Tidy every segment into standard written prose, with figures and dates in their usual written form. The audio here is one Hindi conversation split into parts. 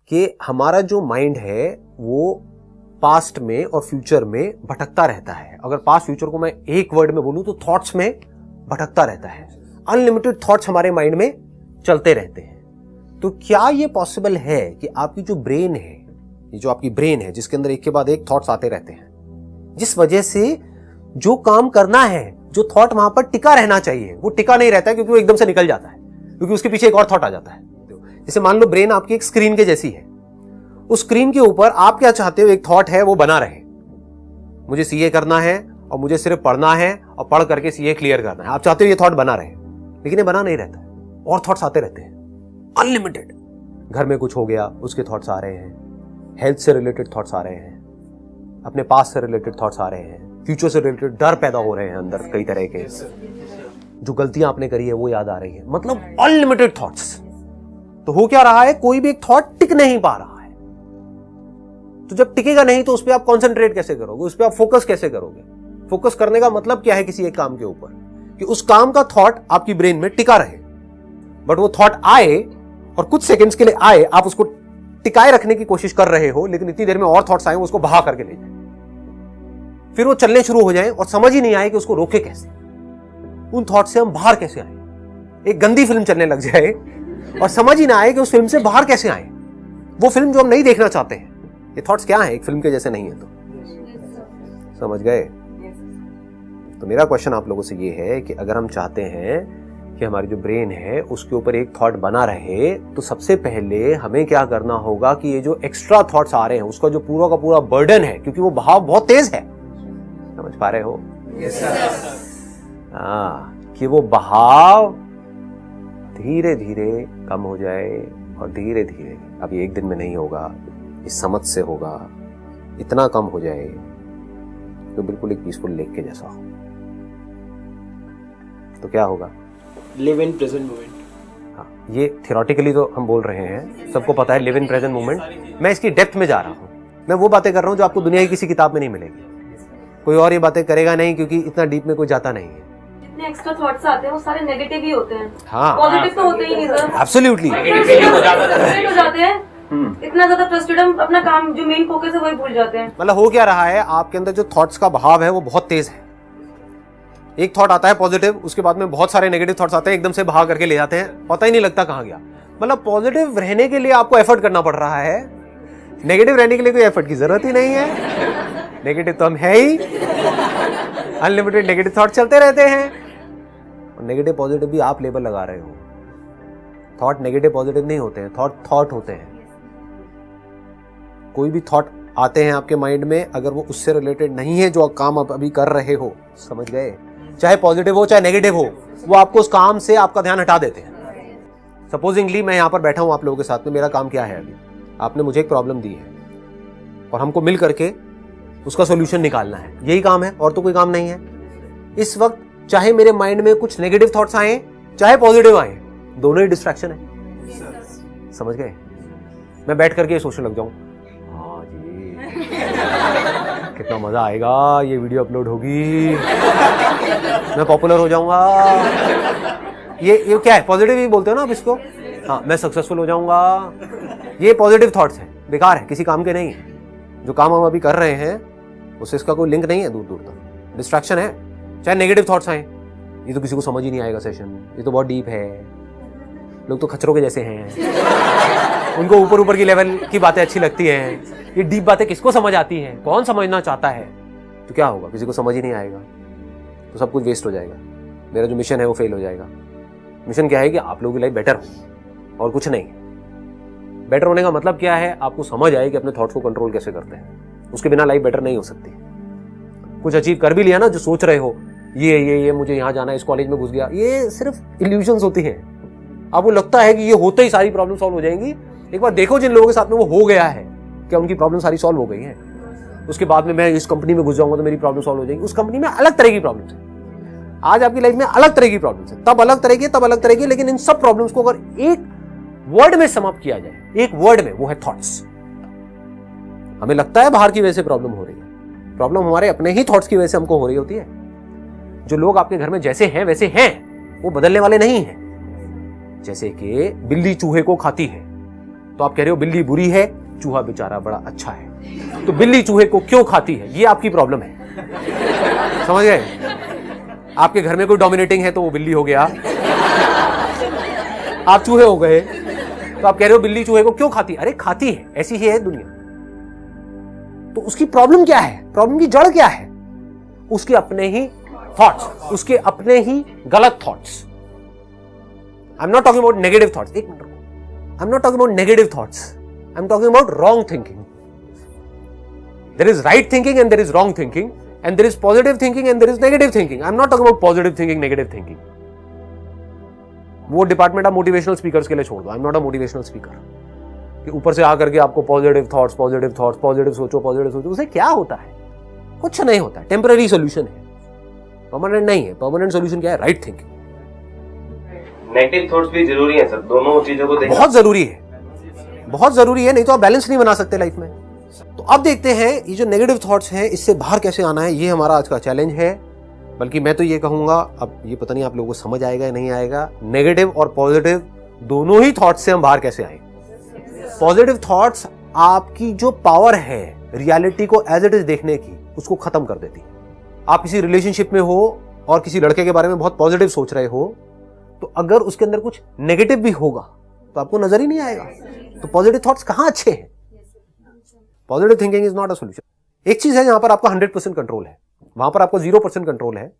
कि हमारा जो माइंड है वो पास्ट में और फ्यूचर में भटकता रहता है। अगर पास्ट फ्यूचर को मैं एक वर्ड में बोलूं तो थॉट्स में भटकता रहता है। अनलिमिटेड थॉट्स हमारे माइंड में चलते रहते हैं। तो क्या ये पॉसिबल है कि आपकी जो ब्रेन है, ये जो आपकी ब्रेन है जिसके अंदर एक के बाद एक थॉट्स आते रहते हैं, जिस वजह से जो काम करना है, जो थॉट वहां पर टिका रहना चाहिए, वो टिका नहीं रहता है क्योंकि वो एकदम से निकल जाता है, क्योंकि उसके पीछे एक और थॉट आ जाता है। जैसे मान लो ब्रेन आपकी एक स्क्रीन के जैसी है, उस स्क्रीन के ऊपर आप क्या चाहते हो, एक थॉट है वो बना रहे, मुझे सीए करना है और मुझे सिर्फ पढ़ना है और पढ़ करके सीए क्लियर करना है। आप चाहते हो ये थॉट बना रहे, लेकिन ये बना नहीं रहता है और थॉट्स आते रहते हैं अनलिमिटेड। घर में कुछ हो गया उसके थॉट्स आ रहे हैं, हेल्थ से रिलेटेड थॉट्स आ रहे हैं, अपने पास से रिलेटेड थॉट्स आ रहे हैं, फ्यूचर से रिलेटेड डर पैदा हो रहे हैं अंदर, कई तरह के जो गलतियां आपने करी है वो याद आ रही है, मतलब अनलिमिटेड थॉट्स। तो हो क्या रहा है, कोई भी एक थॉट टिक नहीं पा रहा है। तो जब टिकेगा नहीं तो उस पर आप कॉन्सेंट्रेट कैसे करोगे, उस पर आप फोकस कैसे करोगे? फोकस करने का मतलब क्या है किसी एक काम के ऊपर, कि उस काम का थॉट आपकी ब्रेन में टिका रहे। बट वो थॉट आए और कुछ सेकंड्स के लिए आए, आप उसको टिकाए रखने की कोशिश कर रहे हो, लेकिन इतनी देर में और थॉट्स आए उसको बहा करके ले जाए, फिर वो चलने शुरू हो जाए और समझ ही नहीं आए कि उसको रोके कैसे, उन थॉट से हम बाहर कैसे आए। एक गंदी फिल्म चलने लग जाए और समझ ही ना आए कि उस फिल्म से बाहर कैसे आए, वो फिल्म जो हम नहीं देखना चाहते हैं। ये थॉट्स क्या है, एक फिल्म के जैसे नहीं है। तो समझ गए? तो मेरा क्वेश्चन आप लोगों से ये है कि अगर हम चाहते हैं कि हमारी जो ब्रेन है उसके ऊपर एक थॉट बना रहे, तो सबसे पहले हमें क्या करना होगा कि ये जो एक्स्ट्रा थॉट्स आ रहे हैं उसका जो पूरा का पूरा बर्डन है, क्योंकि वो बहाव बहुत तेज है, समझ पा रहे हो? कि वो बहाव धीरे धीरे कम हो जाए और धीरे धीरे, अभी एक दिन में नहीं होगा, इस समझ से होगा, इतना कम हो जाए तो बिल्कुल एक पीसफुल लेक के जैसा हो। तो क्या होगा? Live in present moment. हाँ, ये थियोरेटिकली तो हम बोल रहे हैं, सबको पता है लिव इन प्रेजेंट मोमेंट। मैं इसकी डेप्थ में जा रहा हूँ, मैं वो बातें कर रहा हूँ जो आपको दुनिया की किसी किताब में नहीं मिलेगी। कोई और ये बातें करेगा नहीं, क्योंकि इतना डीप में कोई जाता नहीं है। जितने एक्स्ट्रा थॉट्स आते हैं वो सारे नेगेटिव ही होते हैं। हाँ, पॉजिटिव तो होते ही नहीं सर। एब्सोल्युटली हो जाते हैं, इतना ज्यादा फ्रस्ट्रेटेड, हम अपना काम जो मेन फोकस है वही भूल जाते हैं। मतलब हो क्या रहा है, आपके अंदर जो थॉट्स का बहाव है वो बहुत तेज है। एक थॉट आता है पॉजिटिव, उसके बाद में बहुत सारे नेगेटिव थॉट्स आते हैं, एकदम से बहा करके ले जाते हैं, पता ही नहीं लगता कहां गया। मतलब पॉजिटिव रहने के लिए आपको एफर्ट करना पड़ रहा है, नेगेटिव रहने के लिए कोई एफर्ट की जरूरत ही नहीं है। नेगेटिव तो हम है ही, अनलिमिटेड नेगेटिव थॉट चलते रहते हैं। और नेगेटिव पॉजिटिव भी आप लेबल लगा रहे हो। थॉट नेगेटिव पॉजिटिव नहीं होते हैं, थॉट होते हैं। कोई भी थॉट आते हैं आपके माइंड में, अगर वो उससे रिलेटेड नहीं है जो काम आप अभी कर रहे हो, समझ गए, चाहे पॉजिटिव हो चाहे नेगेटिव हो, वो आपको उस काम से आपका ध्यान हटा देते हैं। सपोजिंगली मैं यहां पर बैठा हूं आप लोगों के साथ में, मेरा काम क्या है, अभी आपने मुझे एक प्रॉब्लम दी है और हमको मिल करके उसका सोल्यूशन निकालना है, यही काम है और तो कोई काम नहीं है। इस वक्त चाहे मेरे माइंड में कुछ नेगेटिव थॉट्स आए चाहे पॉजिटिव आए, दोनों ही डिस्ट्रैक्शन है। समझ गए? मैं बैठ करके सोचने लग जाऊं, हाँ जी कितना मजा आएगा, ये वीडियो अपलोड होगी, मैं पॉपुलर हो जाऊंगा, ये क्या है, पॉजिटिव ही बोलते हो ना आप इसको। हाँ, मैं सक्सेसफुल हो जाऊंगा। ये पॉजिटिव थॉट्स हैं, बेकार है, किसी काम के नहीं है। जो काम हम अभी कर रहे हैं उससे इसका कोई लिंक नहीं है दूर दूर तक, डिस्ट्रैक्शन है। चाहे नेगेटिव थॉट्स आए, ये तो किसी को समझ ही नहीं आएगा सेशन, ये तो बहुत डीप है, लोग तो खच्चरों के जैसे हैं, उनको ऊपर ऊपर की लेवल की बातें अच्छी लगती हैं। ये डीप बातें किसको समझ आती हैं, कौन समझना चाहता है? तो क्या होगा, किसी को समझ ही नहीं आएगा, तो सब कुछ वेस्ट हो जाएगा। मेरा जो मिशन है वो फेल हो जाएगा। मिशन क्या है कि आप लोगों की लाइफ बेटर हो और कुछ नहीं। बेटर होने का मतलब क्या है, आपको समझ आए कि अपने थॉट्स को कंट्रोल कैसे करते हैं। उसके बिना लाइफ बेटर नहीं हो सकती। कुछ अचीव कर भी लिया ना, जो सोच रहे हो ये मुझे यहाँ जाना है, इस कॉलेज में घुस गया, ये सिर्फ इल्यूजन्स होती हैं। आपको लगता है कि ये होते ही सारी प्रॉब्लम सॉल्व हो जाएंगी। एक बार देखो जिन लोगों के साथ में वो हो गया है, क्या उनकी प्रॉब्लम सारी सॉल्व हो गई है? उसके बाद में मैं इस कंपनी में घुस जाऊंगा तो मेरी प्रॉब्लम सॉल्व हो जाएगी। उस कंपनी में अलग तरह की प्रॉब्लम्स है, आज आपकी लाइफ में अलग तरह की प्रॉब्लम्स है, तब अलग तरह की, लेकिन इन सब प्रॉब्लम्स को अगर एक वर्ड में समाप्त किया जाए, एक वर्ड में, वो है थॉट्स। हमें लगता है बाहर की वजह से प्रॉब्लम हो रही है, प्रॉब्लम हमारे अपने ही थॉट्स की वजह से हमको हो रही होती है। जो लोग आपके घर में जैसे हैं वैसे हैं, वो बदलने वाले नहीं हैं। जैसे कि बिल्ली चूहे को खाती है, तो आप कह रहे हो बिल्ली बुरी है, चूहा बेचारा बड़ा अच्छा है। तो बिल्ली चूहे को क्यों खाती है, ये आपकी प्रॉब्लम है। समझ गए? आपके घर में कोई डोमिनेटिंग है तो वो बिल्ली हो गया, आप चूहे हो गए। तो आप कह रहे हो बिल्ली चूहे को क्यों खाती है? अरे खाती है, ऐसी ही है दुनिया। तो उसकी प्रॉब्लम क्या है? प्रॉब्लम की जड़ क्या है? उसके अपने ही थॉट्स, उसके अपने ही गलत thoughts. I am not talking about negative thoughts, एक मिनट, I am not talking about negative thoughts, I am talking about wrong thinking. There is right thinking and there is wrong thinking, and there is positive thinking and there is negative thinking. I am not talking about positive thinking, negative thinking. वो डिपार्टमेंट आप मोटिवेशनल स्पीकर्स के लिए छोड़ दो। I am not a motivational speaker कि ऊपर से आकर के आपको positive thoughts, positive thoughts, positive सोचो, पॉजिटिव सोचो। उसे क्या होता है? कुछ नहीं होता, टेम्पररी सोल्यूशन है, परमानेंट नहीं है। परमानेंट सोल्यूशन क्या है? Right thinking. नेगेटिव थॉट्स भी जरूरी है सर, दोनों चीजों को देखना बहुत जरूरी है, बहुत जरूरी है, नहीं तो आप बैलेंस नहीं बना सकते लाइफ में। तो अब देखते हैं ये जो नेगेटिव थॉट्स हैं इससे बाहर कैसे आना है। ये हमारा आज का चैलेंज है। बल्कि मैं तो ये कहूंगा, अब ये पता नहीं आप लोगों को समझ आएगा या नहीं आएगा, नेगेटिव और पॉजिटिव दोनों ही थॉट्स से हम बाहर कैसे आए। पॉजिटिव थॉट्स आपकी जो पावर है रियलिटी को एज इट इज देखने की, उसको खत्म कर देती है। आप किसी रिलेशनशिप में हो और किसी लड़के के बारे में बहुत पॉजिटिव सोच रहे हो, तो अगर उसके अंदर कुछ नेगेटिव भी होगा तो आपको नजर ही नहीं आएगा। तो पॉजिटिव थॉट्स कहां अच्छे हैं? Positive thinking is not a solution. एक चीज है यहां पर आपका 100% कंट्रोल है, वहां पर आपको 0% कंट्रोल है।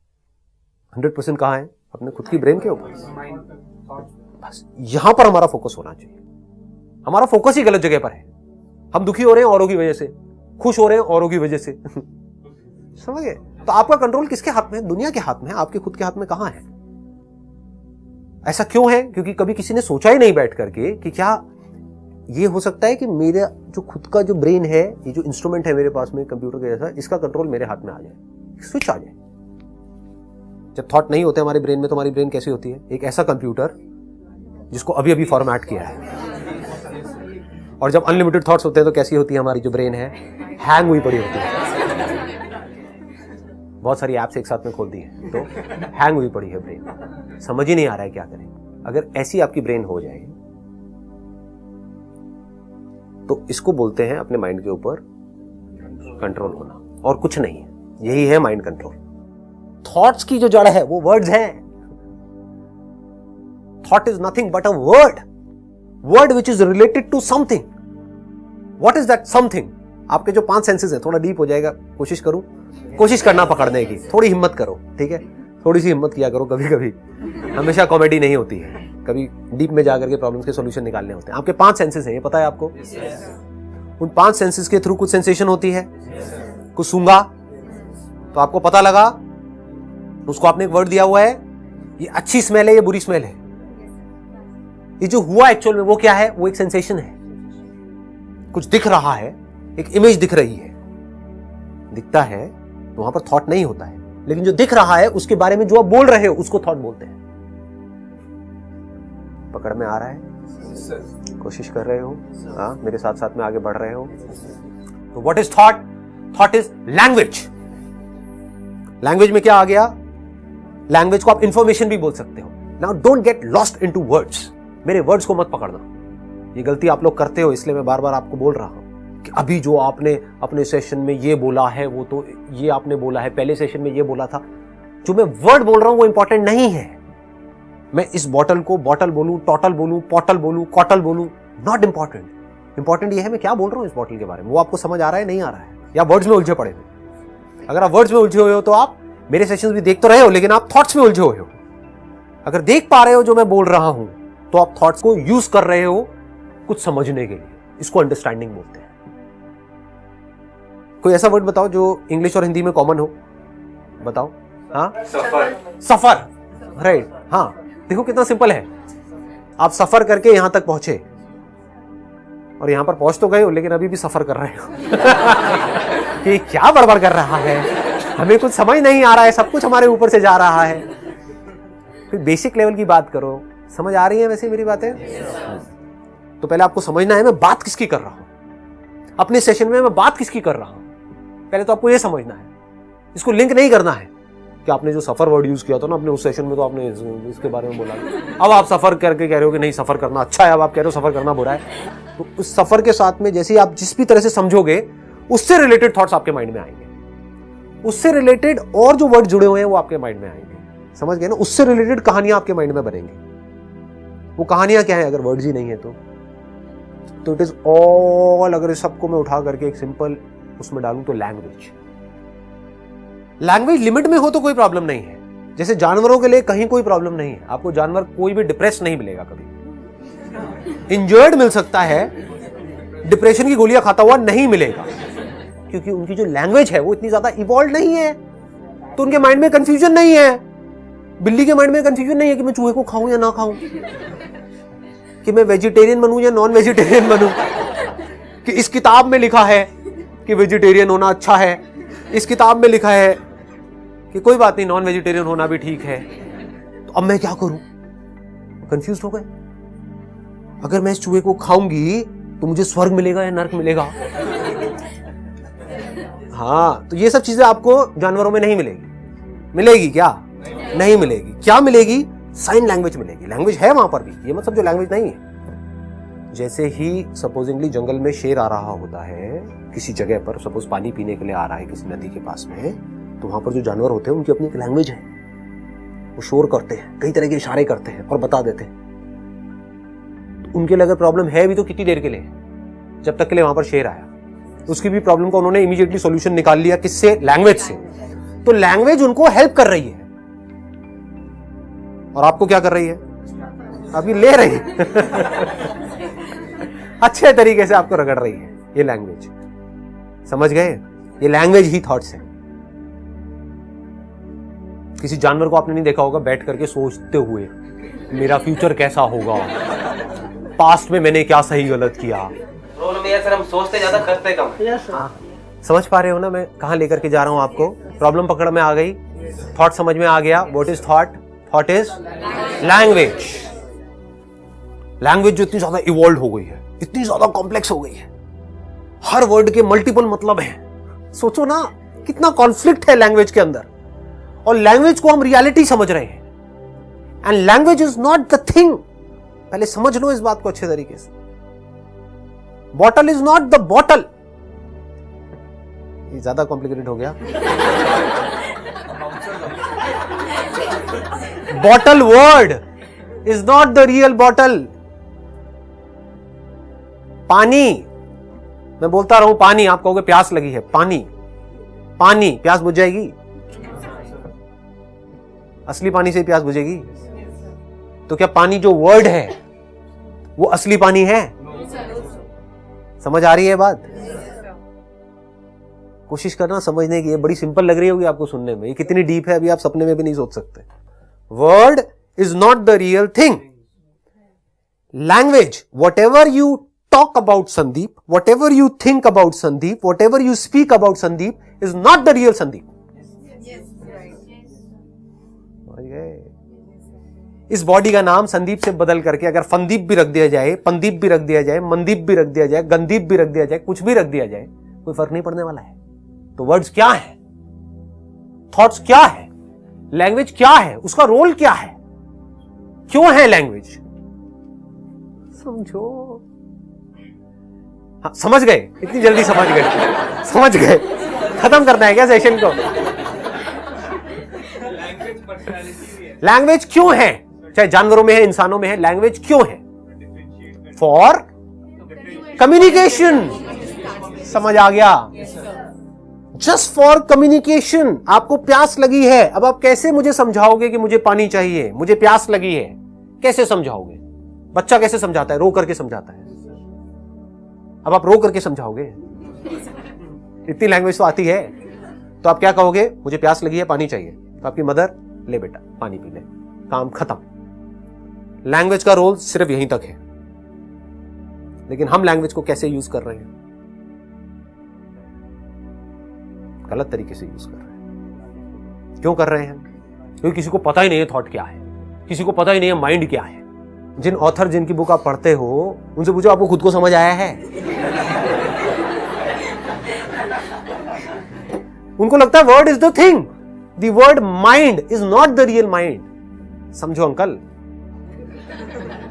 100% कहां है? अपने खुद की ब्रेन के ऊपर। बस यहां पर हमारा फोकस होना चाहिए। हमारा फोकस ही गलत जगह पर है। हम दुखी हो रहे हैं औरों की वजह से, खुश हो रहे हैं औरों की वजह से। समझ गए? तो आपका कंट्रोल किसके हाथ में है? दुनिया के हाथ में है, आपके खुद के हाथ में कहां है? ऐसा क्यों है? क्योंकि कभी किसी ने सोचा ही नहीं बैठ करके कि क्या ये हो सकता है कि मेरा जो खुद का जो ब्रेन है, ये जो इंस्ट्रूमेंट है मेरे पास में कंप्यूटर के जैसा, इसका कंट्रोल मेरे हाथ में आ जाए, स्विच आ जाए। जब थॉट नहीं होते हमारी ब्रेन में तो हमारी ब्रेन कैसी होती है? एक ऐसा कंप्यूटर जिसको अभी अभी फॉर्मेट किया है। और जब अनलिमिटेड थॉट्स होते हैं तो कैसी होती है हमारी जो ब्रेन है? हैंग हुई पड़ी होती है। बहुत सारी ऐप्स एक साथ में खोल दी है तो हैंग हुई पड़ी है ब्रेन, समझ ही नहीं आ रहा है क्या करें। अगर ऐसी आपकी ब्रेन हो जाए तो इसको बोलते हैं अपने माइंड के ऊपर कंट्रोल होना, और कुछ नहीं है। यही है माइंड कंट्रोल। थॉट्स की जो जड़ है वो वर्ड्स हैं। Thought is nothing but a word, word which is related to something. What is that something? आपके जो 5 सेंसेस है, थोड़ा डीप हो जाएगा, कोशिश करूं, कोशिश करना पकड़ने की, थोड़ी हिम्मत करो, ठीक है? थोड़ी सी हिम्मत किया करो। कभी कभी हमेशा कॉमेडी नहीं होती है, कभी डीप में जाकर के प्रॉब्लम्स के सॉल्यूशन निकालने होते हैं। आपके 5 सेंसेस हैं, ये पता है आपको? उन 5 सेंसेस के थ्रू कुछ सेंसेशन होती है। कुछ सूंघा तो आपको पता लगा, उसको आपने एक वर्ड दिया हुआ है, ये अच्छी स्मेल है, ये बुरी स्मेल है। ये जो हुआ एक्चुअल में वो क्या है? वो एक सेंसेशन है। कुछ दिख रहा है, एक इमेज दिख रही है, दिखता है तो वहां पर थॉट नहीं होता है, लेकिन जो दिख रहा है उसके बारे में जो आप बोल रहे हो उसको थॉट बोलते हैं। पकड़ में आ रहा है? कोशिश कर रहे हो? हाँ, मेरे साथ साथ में आगे बढ़ रहे हो? तो what is thought? Thought is language. Language में क्या आ गया? लैंग्वेज को आप इंफॉर्मेशन भी बोल सकते हो। Now don't get lost into words. मेरे वर्ड्स को मत पकड़ना, ये गलती आप लोग करते हो, इसलिए मैं बार बार आपको बोल रहा हूं कि अभी जो आपने अपने सेशन में ये बोला है, वो तो ये आपने बोला है, पहले सेशन में ये बोला था। जो मैं वर्ड बोल रहा हूं वो इंपॉर्टेंट नहीं है। मैं इस बॉटल को बॉटल बोलूं, टोटल बोलूं, पॉटल बोलूं, कॉटल बोलूं, नॉट इंपॉर्टेंट। इंपॉर्टेंट ये है मैं क्या बोल रहा हूं इस बॉटल के बारे में, वो आपको समझ आ रहा है नहीं आ रहा है, या वर्ड्स में उलझे पड़े हो। अगर आप वर्ड्स में उलझे हुए हो तो आप मेरे सेशंस भी देख तो रहे हो, लेकिन आप थॉट्स में उलझे हुए हो। अगर देख पा रहे हो जो मैं बोल रहा हूं तो आप थॉट्स को यूज कर रहे हो कुछ समझने के लिए। इसको अंडरस्टैंडिंग बोलते हैं। कोई ऐसा वर्ड बताओ जो इंग्लिश और हिंदी में कॉमन हो, बताओ। हाँ, सफर। सफर, राइट। हाँ, देखो कितना सिंपल है। आप सफर करके यहां तक पहुंचे और यहां पर पहुंच तो गए हो, लेकिन अभी भी सफर कर रहे हो कि क्या बड़बड़ कर रहा है, हमें कुछ समझ नहीं आ रहा है, सब कुछ हमारे ऊपर से जा रहा है। फिर बेसिक लेवल की बात करो। समझ आ रही है वैसे मेरी बातें? तो पहले आपको समझना है मैं बात किसकी कर रहा हूं, अपने सेशन में मैं बात किसकी कर रहा हूं। पहले तो आपको यह समझना है, इसको लिंक नहीं करना है कि आपने जो सफर वर्ड यूज किया था ना अपने उस सेशन में, तो आपने इसके बारे में बोला। अब आप सफर करके कह रहे हो कि नहीं सफर करना अच्छा है, अब आप कह रहे हो सफर करना बुरा है। तो उस सफर के साथ में जैसे आप जिस भी तरह से समझोगे, उससे रिलेटेड थॉट्स आपके माइंड में आएंगे, उससे रिलेटेड और जो वर्ड जुड़े हुए हैं वो आपके माइंड में आएंगे। समझ गए ना? उससे रिलेटेड कहानियां आपके माइंड में बनेंगी। वो कहानियां क्या है अगर वर्ड्स ही नहीं है तो इट इज ऑल, अगर इस सबको मैं उठा करके एक सिंपल उसमें डालूं तो लैंग्वेज। लैंग्वेज लिमिट में हो तो कोई प्रॉब्लम नहीं है। जैसे जानवरों के लिए कहीं कोई प्रॉब्लम नहीं है, आपको जानवर कोई भी डिप्रेस नहीं मिलेगा कभी, इंजर्ड मिल सकता है, डिप्रेशन की गोलियां खाता हुआ नहीं मिलेगा, क्योंकि उनकी जो लैंग्वेज है वो इतनी ज्यादा इवॉल्व नहीं है, तो उनके माइंड में कंफ्यूजन नहीं है। बिल्ली के माइंड में कंफ्यूजन नहीं है कि मैं चूहे को खाऊं या ना खाऊं, कि मैं वेजिटेरियन बनूं या नॉन वेजिटेरियन बनूं, कि इस किताब में लिखा है कि वेजिटेरियन होना अच्छा है, इस किताब में लिखा है कि कोई बात नहीं नॉन वेजिटेरियन होना भी ठीक है, तो अब मैं क्या करूं? कंफ्यूज हो गए। अगर मैं इस चूहे को खाऊंगी तो मुझे स्वर्ग मिलेगा या नर्क मिलेगा? हाँ, तो ये सब चीजें आपको जानवरों में नहीं मिलेगी। मिलेगी क्या? नहीं मिलेगी। क्या मिलेगी? साइन लैंग्वेज मिलेगी। लैंग्वेज है वहां पर भी, ये मतलब जो लैंग्वेज नहीं है। जैसे ही सपोजिंगली जंगल में शेर आ रहा होता है किसी जगह पर, सपोज पानी पीने के लिए आ रहा है किसी नदी के पास में, तो वहां पर जो जानवर होते हैं उनकी अपनी एक लैंग्वेज है, वो शोर करते हैं, कई तरह के इशारे करते हैं और बता देते हैं। तो उनके लिए अगर प्रॉब्लम है भी तो कितनी देर के लिए? जब तक के लिए वहां पर शेर आया। उसकी भी प्रॉब्लम का उन्होंने इमीडिएटली सॉल्यूशन निकाल लिया, किससे? लैंग्वेज से। तो लैंग्वेज उनको हेल्प कर रही है, और आपको क्या कर रही है? अभी ले रही है अच्छे तरीके से आपको रगड़ रही है ये लैंग्वेज। समझ गए? ये लैंग्वेज ही थॉट्स है। किसी जानवर को आपने नहीं देखा होगा बैठ करके सोचते हुए मेरा फ्यूचर कैसा होगा, पास्ट में मैंने क्या सही गलत किया। प्रॉब्लम ये है सर, हम सोचते ज्यादा करते कम। समझ पा रहे हो ना मैं कहां लेकर के जा रहा हूं आपको? प्रॉब्लम पकड़ में आ गई, थॉट समझ में आ गया। What is thought? Thought is language. Language जो इतनी ज्यादा इवॉल्व हो गई है, इतनी ज्यादा कॉम्प्लेक्स हो गई है, हर वर्ड के मल्टीपल मतलब हैं। सोचो ना कितना कॉन्फ्लिक्ट है लैंग्वेज के अंदर, और लैंग्वेज को हम रियलिटी समझ रहे हैं। And language is not the thing. पहले समझ लो इस बात को अच्छे तरीके से। Bottle is not the bottle. ये ज्यादा कॉम्प्लिकेटेड हो गया। Bottle word is not the real bottle. पानी, मैं बोलता रहूं पानी, आप कहोगे प्यास लगी है, पानी, पानी, प्यास बुझ जाएगी? असली पानी से प्यास बुझेगी? तो क्या पानी जो वर्ड है वो असली पानी है? समझ आ रही है बात? कोशिश करना समझने की। ये बड़ी सिंपल लग रही होगी आपको सुनने में, ये कितनी डीप है अभी आप सपने में भी नहीं सोच सकते। Word is not the real thing. Language, what ever you talk about Sandeep, whatever you think about Sandeep, whatever you speak about Sandeep is not the real Sandeep. इस बॉडी का नाम संदीप से बदल करके अगर फंदीप भी रख दिया जाए, पंदीप भी रख दिया जाए, मनदीप भी रख दिया जाए, गंदीप भी रख दिया जाए, कुछ भी रख दिया जाए, कोई फर्क नहीं पड़ने वाला है। तो वर्ड्स क्या है? थॉट्स क्या है? लैंग्वेज क्या है? उसका रोल क्या है? क्यों है लैंग्वेज? समझो। हाँ, समझ गए? इतनी जल्दी समझ गए? समझ गए? खत्म करना है क्या सेशन को? लैंग्वेज क्यों है? चाहे जानवरों में है, इंसानों में है, लैंग्वेज क्यों है? For communication. समझ आ गया? Just for communication. आपको प्यास लगी है, अब आप कैसे मुझे समझाओगे कि मुझे पानी चाहिए, मुझे प्यास लगी है? कैसे समझाओगे? बच्चा कैसे समझाता है? रो करके समझाता है। अब आप रो करके समझाओगे? इतनी लैंग्वेज तो आती है। तो आप क्या कहोगे? मुझे प्यास लगी है, पानी चाहिए। तो आपकी मदर, ले बेटा पानी पी ले, काम खत्म। लैंग्वेज का रोल सिर्फ यहीं तक है। लेकिन हम लैंग्वेज को कैसे यूज कर रहे हैं? गलत तरीके से यूज कर रहे हैं। क्यों कर रहे हैं? क्योंकि किसी को पता ही नहीं है थॉट क्या है, किसी को पता ही नहीं है माइंड क्या है। जिन ऑथर जिनकी बुक आप पढ़ते हो उनसे पूछो आपको खुद को समझ आया है? उनको लगता है word is the thing, the word mind is not the real mind. समझो अंकल,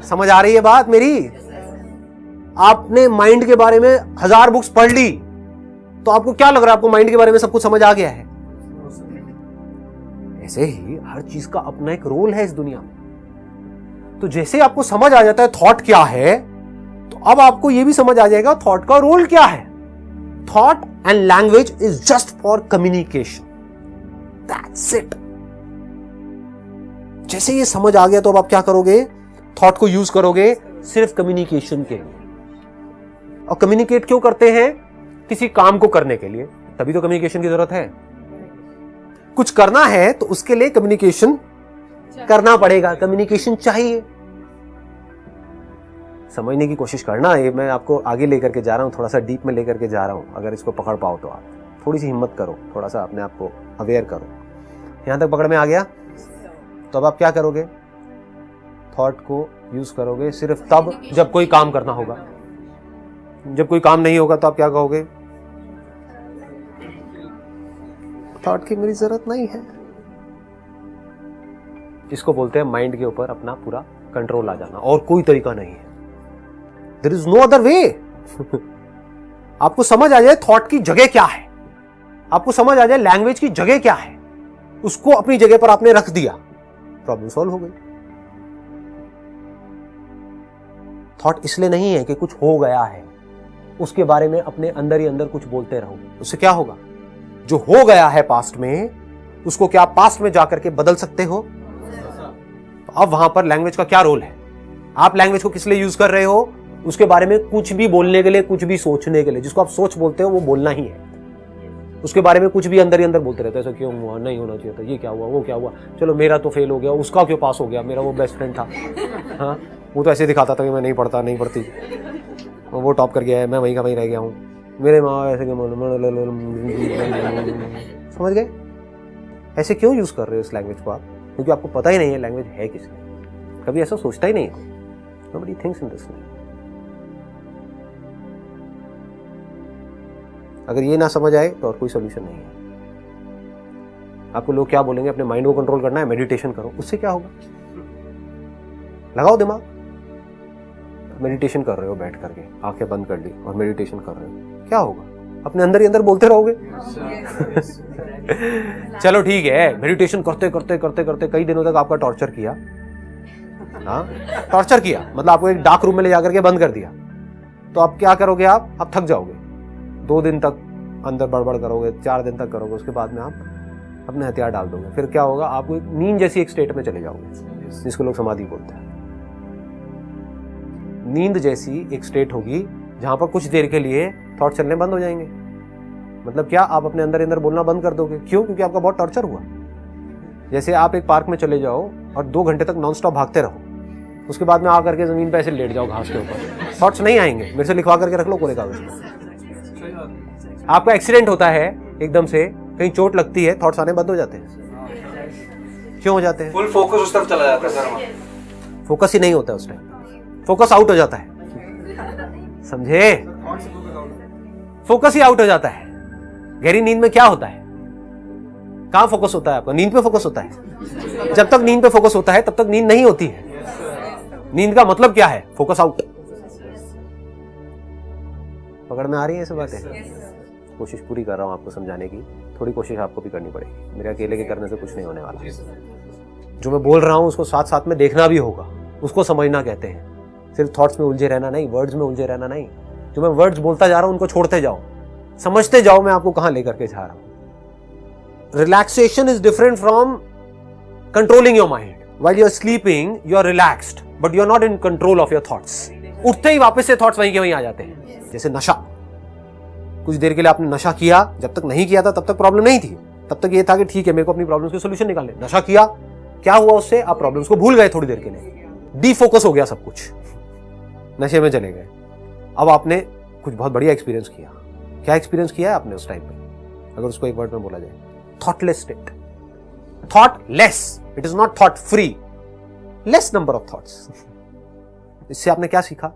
समझ आ रही है बात मेरी? आपने माइंड के बारे में 1000 बुक्स पढ़ ली, तो आपको क्या लग रहा है? आपको माइंड के बारे में सब कुछ समझ आ गया है? ऐसे ही हर चीज का अपना एक रोल है इस दुनिया में। तो जैसे आपको समझ आ जाता है थॉट क्या है, तो अब आपको यह भी समझ आ जाएगा थॉट का रोल क्या है। Thought and language is just for communication, that's it. जैसे ये समझ आ गया तो अब आप क्या करोगे? थॉट को यूज करोगे सिर्फ कम्युनिकेशन के लिए। और कम्युनिकेट क्यों करते हैं? किसी काम को करने के लिए, तभी तो कम्युनिकेशन की जरूरत है। कुछ करना है तो उसके लिए कम्युनिकेशन करना पड़ेगा, कम्युनिकेशन चाहिए। समझने की कोशिश करना, ये मैं आपको आगे लेकर के जा रहा हूं, थोड़ा सा डीप में लेकर के जा रहा हूं। अगर इसको पकड़ पाओ तो आप थोड़ी सी हिम्मत करो, थोड़ा सा अपने आप को अवेयर करो। यहां तक पकड़ में आ गया? तो अब आप क्या करोगे? थॉट को यूज करोगे सिर्फ तब जब कोई काम करना होगा। जब कोई काम नहीं होगा तो आप क्या कहोगे? थॉट की मेरी जरूरत नहीं है। इसको बोलते हैं माइंड के ऊपर अपना पूरा कंट्रोल आ जाना, और कोई तरीका नहीं है। There is no other way. आपको समझ आ जाए थॉट की जगह क्या है, आपको समझ आ जाए लैंग्वेज की जगह क्या है, उसको अपनी जगह पर आपने रख दिया, प्रॉब्लम सॉल्व हो गई। थॉट इसलिए नहीं है कि कुछ हो गया है, उसके बारे में अपने अंदर ही अंदर कुछ बोलते रहो। उससे क्या होगा? जो हो गया है पास्ट में, उसको क्या आप पास्ट में जाकर के बदल सकते हो? अब वहां पर लैंग्वेज का क्या रोल है? आप लैंग्वेज को किस लिए यूज कर रहे हो? उसके बारे में कुछ भी बोलने के लिए, कुछ भी सोचने के लिए। जिसको आप सोच बोलते हो वो बोलना ही है। उसके बारे में कुछ भी अंदर ही अंदर बोलते रहते हैं, ऐसा क्यों हुआ, नहीं होना चाहिए था, ये क्या हुआ, वो क्या हुआ, चलो मेरा तो फेल हो गया, उसका क्यों पास हो गया, मेरा वो बेस्ट फ्रेंड था, हाँ वो तो ऐसे दिखाता था कि मैं नहीं पढ़ता, नहीं पढ़ती, वो टॉप कर गया है, मैं वहीं का वहीं रह गया हूँ, मेरे माँ ऐसे समझ गए? ऐसे क्यों यूज कर रहे हो इस लैंग्वेज को आप? क्योंकि आपको पता ही नहीं है लैंग्वेज है किसकी। कभी ऐसा सोचता ही नहीं है। Nobody thinks in this way. अगर ये ना समझ आए तो और कोई सोल्यूशन नहीं है। आपको लोग क्या बोलेंगे? अपने माइंड को कंट्रोल करना है, मेडिटेशन करो। उससे क्या होगा? लगाओ दिमाग। मेडिटेशन कर रहे हो बैठ करके, आंखें बंद कर ली और मेडिटेशन कर रहे हो, क्या होगा? अपने अंदर ही अंदर बोलते रहोगे। चलो ठीक है, मेडिटेशन करते करते करते करते कई दिनों तक आपका टॉर्चर किया, हाँ टॉर्चर किया, मतलब आपको एक डार्क रूम में ले जाकर के बंद कर दिया, तो आप क्या करोगे? आप थक जाओगे। 2 दिन तक अंदर बड़बड़ करोगे, 4 दिन तक करोगे, उसके बाद में आप अपने हथियार डाल दोगे। फिर क्या होगा? आप एक नींद जैसी एक स्टेट में चले जाओगे, जिसको लोग समाधि बोलते हैं। नींद जैसी एक स्टेट होगी जहां पर कुछ देर के लिए थॉट चलने बंद हो जाएंगे। मतलब क्या? आप अपने अंदर अंदर बोलना बंद कर दोगे। क्यों? क्योंकि आपका बहुत टॉर्चर हुआ। जैसे आप एक पार्क में चले जाओ और 2 घंटे तक नॉन स्टॉप भागते रहो, उसके बाद में आकर के जमीन पे ऐसे लेट जाओ घास के ऊपर, थॉट्स नहीं आएंगे। मेरे से लिखवा करके रख लो कोरे कागज पर। आपका एक्सीडेंट होता है, एकदम से कहीं चोट लगती है, थॉट्स आने बंद हो जाते हैं। क्यों हो जाते हैं? फुल फोकस उस तरफ चला जाता है सर। फोकस ही नहीं होता उस टाइम, फोकस आउट हो जाता है, समझे? फोकस ही आउट हो जाता है। गहरी नींद में क्या होता है? कहां फोकस होता है आपका? नींद पे फोकस होता है। जब तक नींद पे फोकस होता है तब तक नींद नहीं होती है। नींद का मतलब क्या है? Focus out. पकड़ में आ रही है ये सब बातें? कोशिश पूरी कर रहा हूं आपको समझाने की, थोड़ी कोशिश आपको भी करनी पड़ेगी। मेरे अकेले के करने से कुछ नहीं होने वाला। जो मैं बोल रहा हूं उसको साथ साथ में देखना भी होगा, उसको समझना कहते हैं। सिर्फ थॉट्स में उलझे रहना नहीं, वर्ड्स में उलझे रहना नहीं। जो मैं वर्ड्स बोलता जा रहा हूं उनको छोड़ते जाओ, समझते जाओ मैं आपको कहां लेकर के जा रहा हूं। Relaxation is different from controlling your mind. While you are sleeping you are relaxed, but you are not in control of your thoughts. उठते ही वापस से थॉट्स वहीं के वहीं आ जाते हैं। जैसे नशा, कुछ देर के लिए आपने नशा किया, जब तक नहीं किया था तब तक प्रॉब्लम नहीं थी, तब तक ये था कि ठीक है मेरे को अपनी प्रॉब्लम्स के सोल्यूशन निकालने। नशा किया, क्या हुआ उससे? आप प्रॉब्लम्स को भूल गए थोड़ी देर के लिए, डीफोकस हो गया सब कुछ, नशे में चले गए। अब आपने कुछ बहुत बढ़िया एक्सपीरियंस किया। क्या एक्सपीरियंस किया है आपने उस टाइम पे? अगर उसको एक वर्ड में बोला जाए, thoughtless state. Thoughtless, it is not thought free, less number of thoughts. इससे आपने क्या सीखा?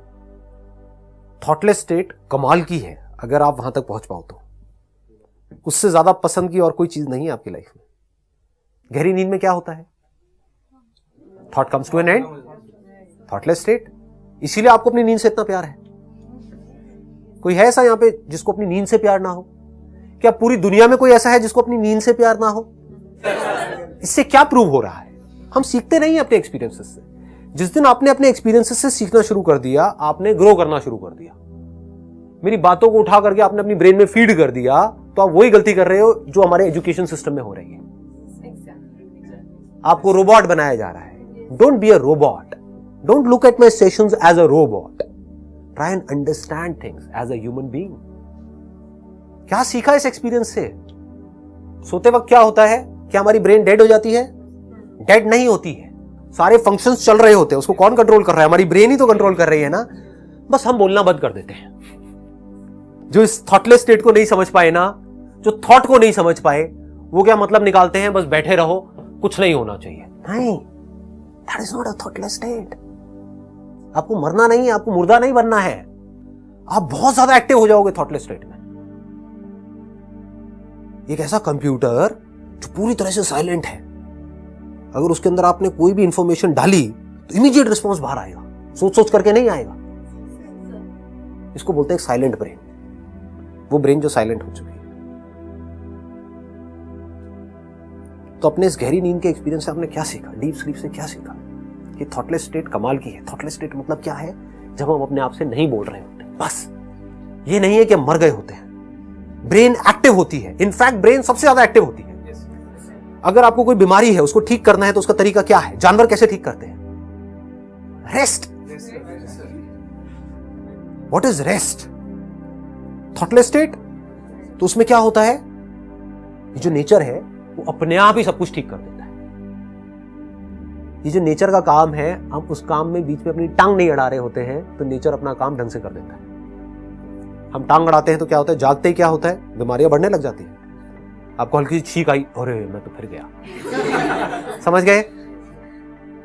थॉटलेस स्टेट कमाल की है अगर आप वहां तक पहुंच पाओ तो। उससे ज्यादा पसंद की और कोई चीज नहीं है आपकी लाइफ में। गहरी नींद में क्या होता है? Thought comes to an end, thoughtless state. इसीलिए आपको अपनी नींद से इतना प्यार है। कोई है ऐसा यहां पे जिसको अपनी नींद से प्यार ना हो? क्या पूरी दुनिया में कोई ऐसा है जिसको अपनी नींद से प्यार ना हो? इससे क्या प्रूव हो रहा है? हम सीखते नहीं अपने एक्सपीरियंसेस से। जिस दिन आपने अपने एक्सपीरियंसेस से सीखना शुरू कर दिया, आपने ग्रो करना शुरू कर दिया। मेरी बातों को उठा करके आपने अपनी ब्रेन में फीड कर दिया, तो आप वही गलती कर रहे हो जो हमारे एजुकेशन सिस्टम में हो रही है। आपको रोबोट बनाया जा रहा है। Don't be a robot. Don't look at my sessions as a robot. Try and understand things as a human being. क्या सीखा इस एक्सपीरियंस से? सोते वक्त क्या होता है? क्या हमारी ब्रेन डेड हो जाती है? डेड नहीं होती है। सारे फंक्शंस चल रहे होते हैं। उसको कौन कंट्रोल कर रहा है? हमारी ब्रेन ही तो कंट्रोल कर रही है ना। बस हम बोलना बंद कर देते हैं। जो इस थॉटलेस स्टेट को नहीं समझ पाए ना, जो थॉट को नहीं समझ पाए, वो क्या मतलब निकालते हैं? बस बैठे रहो, कुछ नहीं होना चाहिए। नहीं, that is not a thoughtless state. आपको मरना नहीं है, आपको मुर्दा नहीं बनना है। आप बहुत ज्यादा एक्टिव हो जाओगे थॉटलेस स्टेट में। एक ऐसा कंप्यूटर जो पूरी तरह से साइलेंट है, अगर उसके अंदर आपने कोई भी इंफॉर्मेशन डाली तो इमीडिएट रिस्पॉन्स बाहर आएगा, सोच सोच करके नहीं आएगा। इसको बोलते हैं साइलेंट ब्रेन। वो ब्रेन जो साइलेंट हो चुकी है। तो अपने इस गहरी नींद के एक्सपीरियंस से आपने क्या सीखा? डीप स्लीप से क्या सीखा? कि थॉटलेस स्टेट कमाल की है। थॉटलेस स्टेट मतलब क्या है? जब हम अपने आप से नहीं बोल रहे होते। बस ये नहीं है कि हम मर गए होते हैं। ब्रेन एक्टिव होती है। इनफैक्ट ब्रेन सबसे ज्यादा एक्टिव होती है। अगर आपको कोई बीमारी है, उसको ठीक करना है, तो उसका तरीका क्या है? जानवर कैसे ठीक करते हैं? Rest. What is rest? Thoughtless state. तो उसमें क्या होता है? ये जो नेचर है वो अपने आप ही सब कुछ ठीक कर देता है। ये जो नेचर का काम है, हम उस काम में बीच में अपनी टांग नहीं अड़ा रहे होते हैं, तो नेचर अपना काम ढंग से कर देता है। हम टांग अड़ाते हैं तो क्या होता है? जागते ही क्या होता है? बीमारियां बढ़ने लग जाती है। आपको हल्की सी छींक आई, अरे मैं तो फिर गया। समझ गए?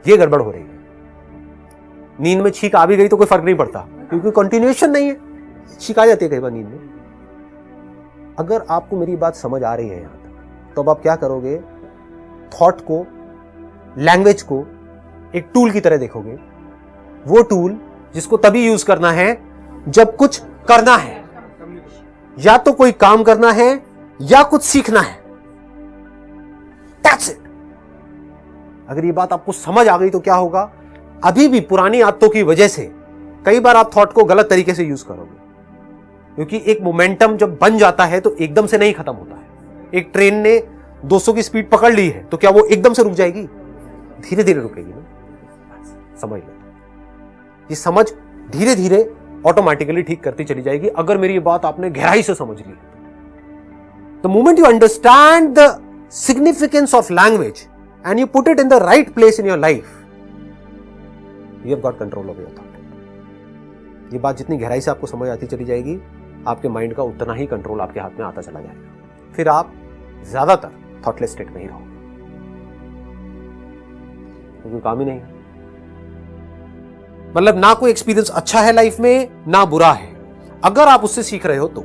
ये गड़बड़ हो रही है। नींद में छींक आ भी गई तो कोई फर्क नहीं पड़ता, क्योंकि कंटिन्यूएशन नहीं है। छींक आ जाती है कई बार नींद में। अगर आपको मेरी बात समझ आ रही है यहां तक, तो अब आप क्या करोगे? थॉट को, लैंग्वेज को एक टूल की तरह देखोगे। वो टूल जिसको तभी यूज करना है जब कुछ करना है, या तो कोई काम करना है या कुछ सीखना है। That's it. अगर ये बात आपको समझ आ गई तो क्या होगा? अभी भी पुरानी आदतों की वजह से कई बार आप थॉट को गलत तरीके से यूज करोगे, क्योंकि एक मोमेंटम जब बन जाता है तो एकदम से नहीं खत्म होता है। एक ट्रेन ने 200 की स्पीड पकड़ ली है, तो क्या वो एकदम से रुक जाएगी? धीरे धीरे रुकेगी ना। समझ लो, ये समझ धीरे धीरे ऑटोमेटिकली ठीक करती चली जाएगी, अगर मेरी ये बात आपने गहराई से समझ ली। The moment you understand the significance of language and you put it in the right place in your life, you have got control of your thought. ये बात जितनी गहराई से आपको समझ आती चली जाएगी, आपके माइंड का उतना ही कंट्रोल आपके हाथ में आता चला जाएगा। फिर आप ज्यादातर थॉटलेस स्टेट में ही रहोगे, क्योंकि काम ही नहीं। मतलब ना कोई एक्सपीरियंस अच्छा है लाइफ में, ना बुरा है। अगर आप उससे सीख रहे हो तो,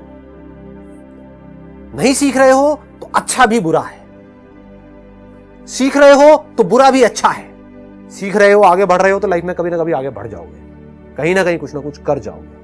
नहीं सीख रहे हो तो अच्छा भी बुरा है, सीख रहे हो तो बुरा भी अच्छा है। सीख रहे हो, आगे बढ़ रहे हो तो लाइफ में कभी ना कभी आगे बढ़ जाओगे, कहीं ना कहीं कुछ ना कुछ कर जाओगे।